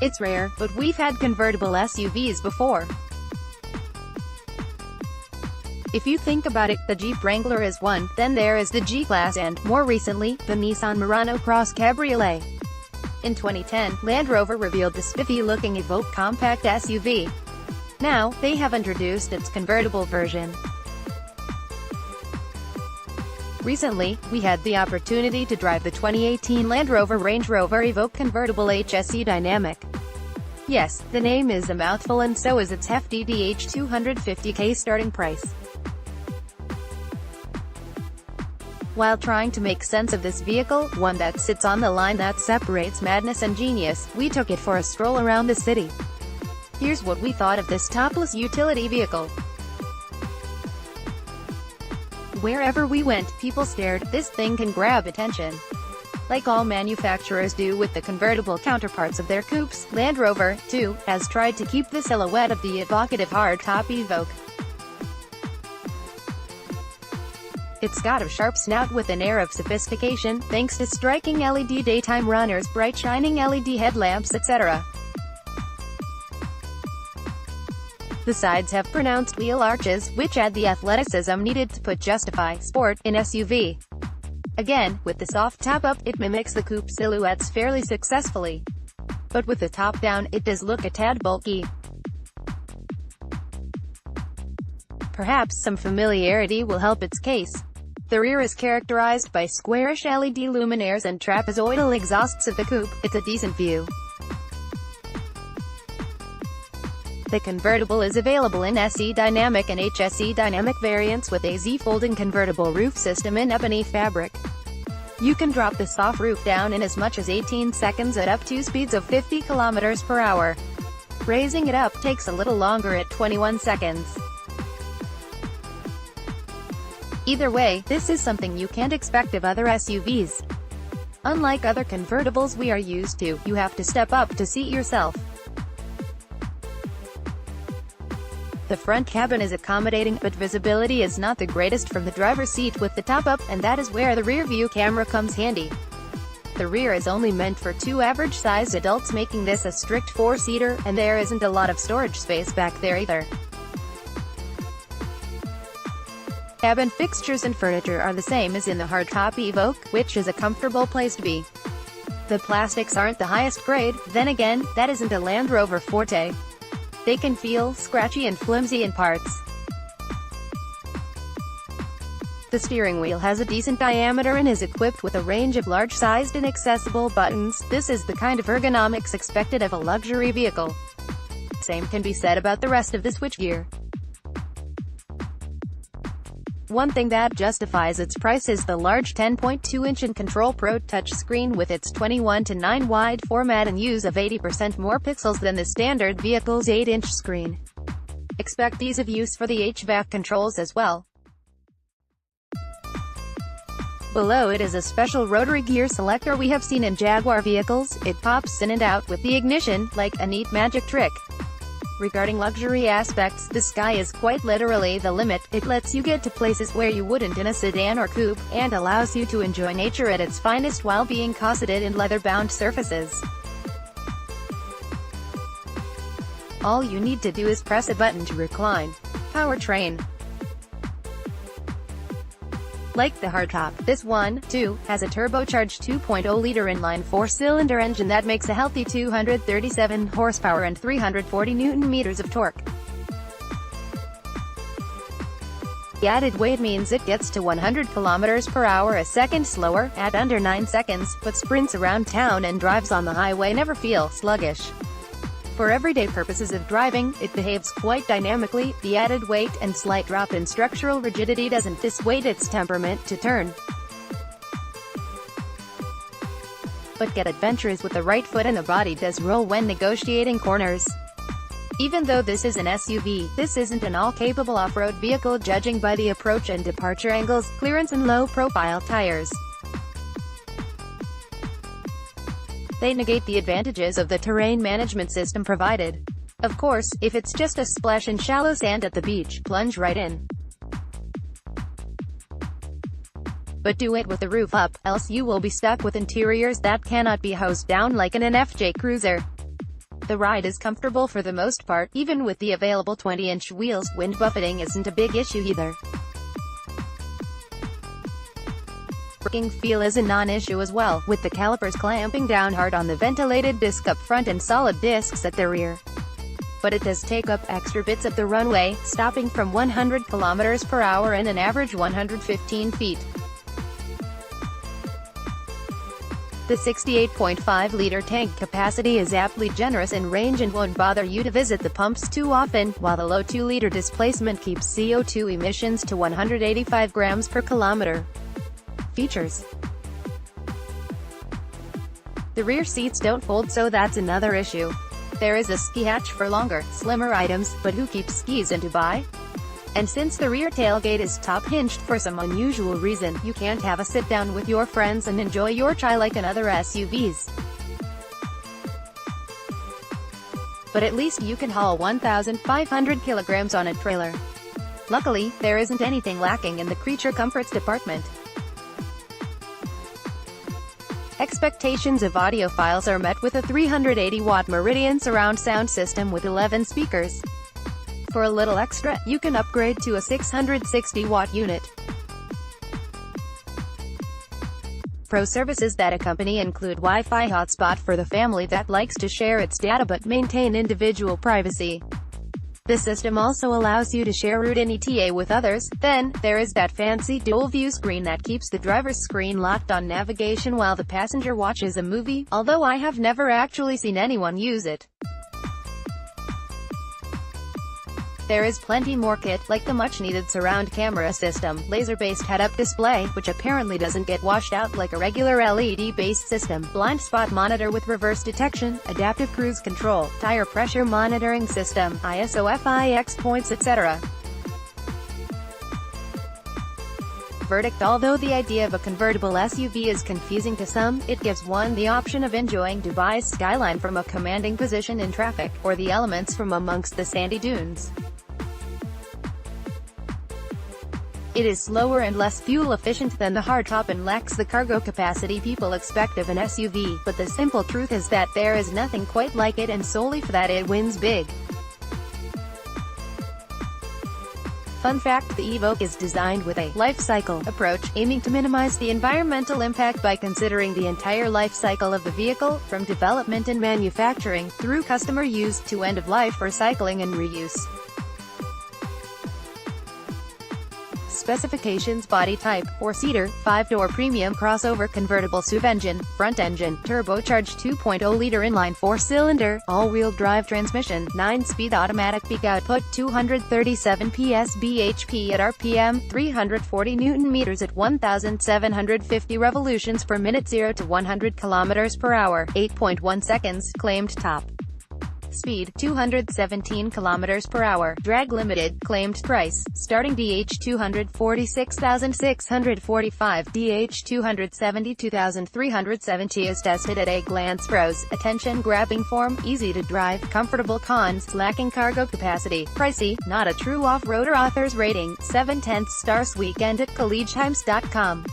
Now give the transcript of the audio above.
It's rare, but we've had convertible SUVs before. If you think about it, the Jeep Wrangler is one, then there is the G-Class and, more recently, the Nissan Murano CrossCabriolet. In 2010, Land Rover revealed the spiffy-looking Evoque compact SUV. Now, they have introduced its convertible version. Recently, we had the opportunity to drive the 2018 Land Rover Range Rover Evoque Convertible HSE Dynamic. Yes, the name is a mouthful and so is its hefty $250K starting price. While trying to make sense of this vehicle, one that sits on the line that separates madness and genius, we took it for a stroll around the city. Here's what we thought of this topless utility vehicle. Wherever we went, people stared. This thing can grab attention. Like all manufacturers do with the convertible counterparts of their coupes, Land Rover, too, has tried to keep the silhouette of the evocative hardtop Evoque. It's got a sharp snout with an air of sophistication, thanks to striking LED daytime runners, bright shining LED headlamps, etc. The sides have pronounced wheel arches, which add the athleticism needed to justify sport in SUV. Again, with the soft top-up, it mimics the coupe silhouettes fairly successfully. But with the top down, it does look a tad bulky. Perhaps some familiarity will help its case. The rear is characterized by squarish LED luminaires and trapezoidal exhausts of the coupe. It's a decent view. The convertible is available in SE Dynamic and HSE Dynamic variants with a Z-folding convertible roof system in ebony fabric. You can drop the soft roof down in as much as 18 seconds at up to speeds of 50 km per hour. Raising it up takes a little longer at 21 seconds. Either way, this is something you can't expect of other SUVs. Unlike other convertibles we are used to, you have to step up to seat yourself. The front cabin is accommodating, but visibility is not the greatest from the driver's seat with the top up, and that is where the rear-view camera comes handy. The rear is only meant for two average-sized adults, making this a strict four-seater, and there isn't a lot of storage space back there either. Cabin fixtures and furniture are the same as in the hardtop Evoque, which is a comfortable place to be. The plastics aren't the highest grade, then again, that isn't a Land Rover forte. They can feel scratchy and flimsy in parts. The steering wheel has a decent diameter and is equipped with a range of large-sized and accessible buttons. This is the kind of ergonomics expected of a luxury vehicle. Same can be said about the rest of the switchgear. One thing that justifies its price is the large 10.2-inch Control Pro touchscreen with its 21:9 wide format and use of 80% more pixels than the standard vehicle's 8-inch screen. Expect ease of use for the HVAC controls as well. Below it is a special rotary gear selector we have seen in Jaguar vehicles. It pops in and out with the ignition, like a neat magic trick. Regarding luxury aspects, the sky is quite literally the limit. It lets you get to places where you wouldn't in a sedan or coupe, and allows you to enjoy nature at its finest while being cosseted in leather-bound surfaces. All you need to do is press a button to recline. Powertrain. Like the hardtop, this one, too, has a turbocharged 2.0-liter inline four-cylinder engine that makes a healthy 237 horsepower and 340 Nm of torque. The added weight means it gets to 100 km per hour a second slower, at under 9 seconds, but sprints around town and drives on the highway never feel sluggish. For everyday purposes of driving, it behaves quite dynamically. The added weight and slight drop in structural rigidity doesn't dissuade its temperament to turn. But get adventurous with the right foot, and the body does roll when negotiating corners. Even though this is an SUV, this isn't an all-capable off-road vehicle judging by the approach and departure angles, clearance and low-profile tires. They negate the advantages of the terrain management system provided. Of course, if it's just a splash in shallow sand at the beach, plunge right in. But do it with the roof up, else you will be stuck with interiors that cannot be hosed down like in an FJ Cruiser. The ride is comfortable for the most part, even with the available 20-inch wheels. Wind buffeting isn't a big issue either. Braking feel is a non-issue as well, with the calipers clamping down hard on the ventilated disc up front and solid discs at the rear. But it does take up extra bits of the runway, stopping from 100 km/h and an average 115 feet. The 68.5-liter tank capacity is aptly generous in range and won't bother you to visit the pumps too often, while the low 2-liter displacement keeps CO2 emissions to 185 grams per kilometer. Features: the rear seats don't fold, so that's another issue. There is a ski hatch for longer, slimmer items, but who keeps skis in Dubai? And since the rear tailgate is top-hinged for some unusual reason, you can't have a sit-down with your friends and enjoy your chai like in other SUVs. But at least you can haul 1,500 kilograms on a trailer. Luckily, there isn't anything lacking in the creature comforts department. Expectations of audiophiles are met with a 380-watt Meridian surround sound system with 11 speakers. For a little extra, you can upgrade to a 660-watt unit. Pro services that accompany include Wi-Fi hotspot for the family that likes to share its data but maintain individual privacy. The system also allows you to share route and ETA with others. Then, there is that fancy dual-view screen that keeps the driver's screen locked on navigation while the passenger watches a movie, although I have never actually seen anyone use it. There is plenty more kit, like the much-needed surround camera system, laser-based head-up display, which apparently doesn't get washed out like a regular LED-based system, blind spot monitor with reverse detection, adaptive cruise control, tire pressure monitoring system, ISO FIX points, etc. Verdict: although the idea of a convertible SUV is confusing to some, it gives one the option of enjoying Dubai's skyline from a commanding position in traffic, or the elements from amongst the sandy dunes. It is slower and less fuel-efficient than the hardtop and lacks the cargo capacity people expect of an SUV, but the simple truth is that there is nothing quite like it, and solely for that it wins big. Fun fact: the Evoque is designed with a life cycle approach, aiming to minimize the environmental impact by considering the entire life cycle of the vehicle, from development and manufacturing, through customer use, to end-of-life recycling and reuse. Specifications: body type, 4-seater, 5-door premium crossover convertible SUV engine, front engine, turbocharged 2.0-liter inline 4-cylinder, all-wheel drive transmission, 9-speed automatic peak output, 237 PS bhp at RPM, 340 Nm at 1,750 revolutions per minute, 0 to 100 km/h, 8.1 seconds, claimed top speed, 217 km/h, drag limited, claimed price, starting DH 246,645, DH 272,370 is tested at a glance. Pros: attention-grabbing form, easy to drive, comfortable. Cons: lacking cargo capacity, pricey, not a true off-roader. Authors rating, 7/10 stars. Weekend at collegetimes.com.